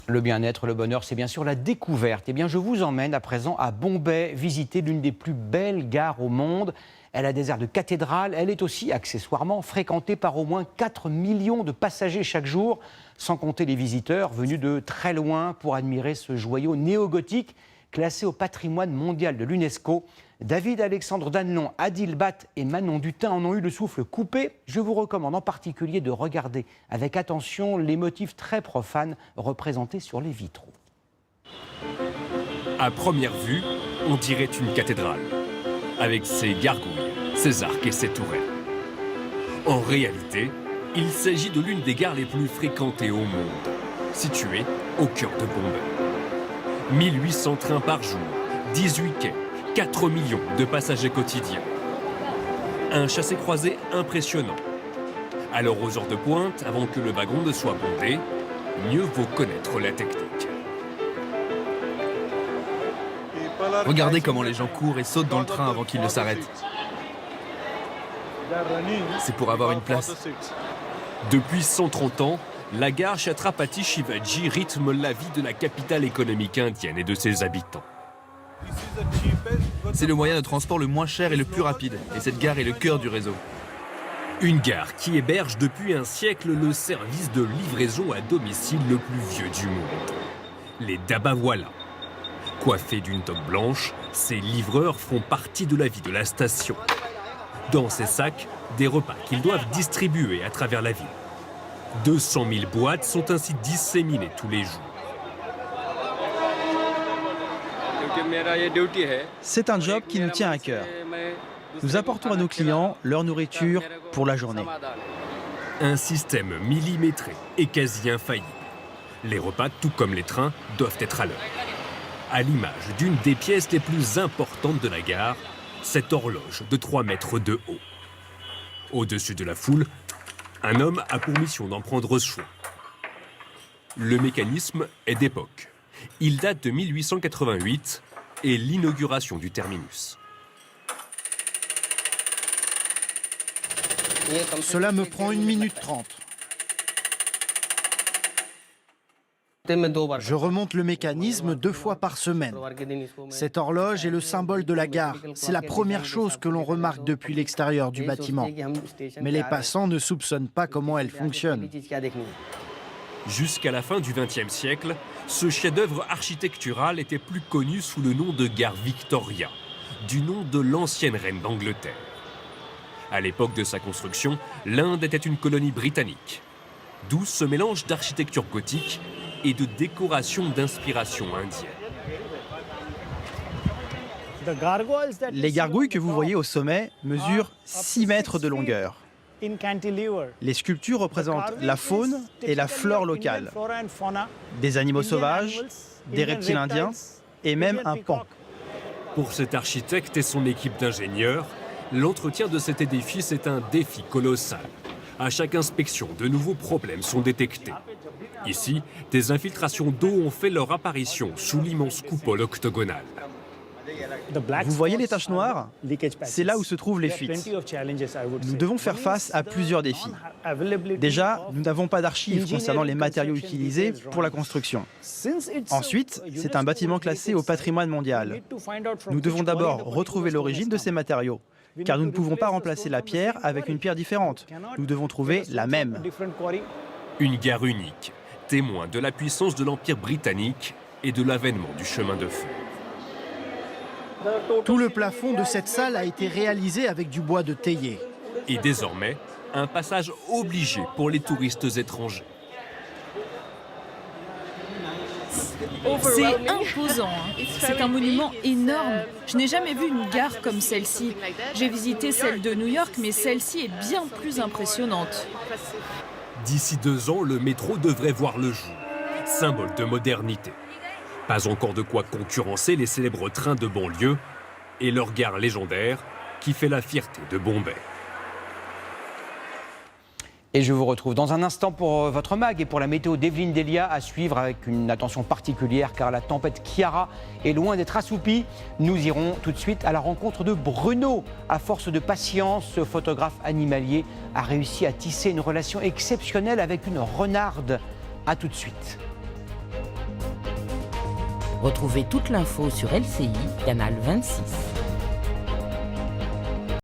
Le bien-être, le bonheur, c'est bien sûr la découverte. Eh bien, je vous emmène à présent à Bombay, visiter l'une des plus belles gares au monde. Elle a des airs de cathédrale. Elle est aussi, accessoirement, fréquentée par au moins 4 millions de passagers chaque jour, sans compter les visiteurs venus de très loin pour admirer ce joyau néo-gothique classé au patrimoine mondial de l'UNESCO. David Alexandre Dannelon, Adil Bat et Manon Dutin en ont eu le souffle coupé. Je vous recommande en particulier de regarder avec attention les motifs très profanes représentés sur les vitraux. À première vue, on dirait une cathédrale, avec ses gargouilles, ses arcs et ses tourelles. En réalité, il s'agit de l'une des gares les plus fréquentées au monde, située au cœur de Bombay. 1800 trains par jour, 18 quais, 4 millions de passagers quotidiens. Un chassé-croisé impressionnant. Alors aux heures de pointe, avant que le wagon ne soit bondé, mieux vaut connaître la technique. Regardez comment les gens courent et sautent dans le train avant qu'il ne s'arrête. C'est pour avoir une place. Depuis 130 ans, la gare Chhatrapati Shivaji rythme la vie de la capitale économique indienne et de ses habitants. C'est le moyen de transport le moins cher et le plus rapide. Et cette gare est le cœur du réseau. Une gare qui héberge depuis un siècle le service de livraison à domicile le plus vieux du monde. Les Dabawala. Coiffés d'une toque blanche, ces livreurs font partie de la vie de la station. Dans ces sacs, des repas qu'ils doivent distribuer à travers la ville. 200 000 boîtes sont ainsi disséminées tous les jours. C'est un job qui nous tient à cœur. Nous apportons à nos clients leur nourriture pour la journée. Un système millimétré et quasi infaillible. Les repas, tout comme les trains, doivent être à l'heure. À l'image d'une des pièces les plus importantes de la gare, cette horloge de 3 mètres de haut. Au-dessus de la foule, un homme a pour mission d'en prendre soin. Le mécanisme est d'époque. Il date de 1888 et l'inauguration du terminus. Cela me prend 1 minute 30. Je remonte le mécanisme 2 fois par semaine. Cette horloge est le symbole de la gare. C'est la première chose que l'on remarque depuis l'extérieur du bâtiment. Mais les passants ne soupçonnent pas comment elle fonctionne. Jusqu'à la fin du XXe siècle, ce chef-d'œuvre architectural était plus connu sous le nom de gare Victoria, du nom de l'ancienne reine d'Angleterre. À l'époque de sa construction, l'Inde était une colonie britannique. D'où ce mélange d'architecture gothique et de décoration d'inspiration indienne. Les gargouilles que vous voyez au sommet mesurent 6 mètres de longueur. Les sculptures représentent la faune et la flore locale, des animaux sauvages, des reptiles indiens et même un pan. Pour cet architecte et son équipe d'ingénieurs, l'entretien de cet édifice est un défi colossal. À chaque inspection, de nouveaux problèmes sont détectés. Ici, des infiltrations d'eau ont fait leur apparition sous l'immense coupole octogonale. Vous voyez les taches noires? C'est là où se trouvent les fuites. Nous devons faire face à plusieurs défis. Déjà, nous n'avons pas d'archives concernant les matériaux utilisés pour la construction. Ensuite, c'est un bâtiment classé au patrimoine mondial. Nous devons d'abord retrouver l'origine de ces matériaux, car nous ne pouvons pas remplacer la pierre avec une pierre différente. Nous devons trouver la même. Une gare unique, témoin de la puissance de l'Empire britannique et de l'avènement du chemin de fer. Tout le plafond de cette salle a été réalisé avec du bois de théier. Et désormais, un passage obligé pour les touristes étrangers. C'est imposant, hein. C'est un monument énorme. Je n'ai jamais vu une gare comme celle-ci. J'ai visité celle de New York, mais celle-ci est bien plus impressionnante. D'ici 2 ans, le métro devrait voir le jour, symbole de modernité. Pas encore de quoi concurrencer les célèbres trains de banlieue et leur gare légendaire qui fait la fierté de Bombay. Et je vous retrouve dans un instant pour votre mag et pour la météo d'Evelyne Delia à suivre avec une attention particulière car la tempête Chiara est loin d'être assoupie. Nous irons tout de suite à la rencontre de Bruno. À force de patience, ce photographe animalier a réussi à tisser une relation exceptionnelle avec une renarde. A tout de suite. Retrouvez toute l'info sur LCI, canal 26.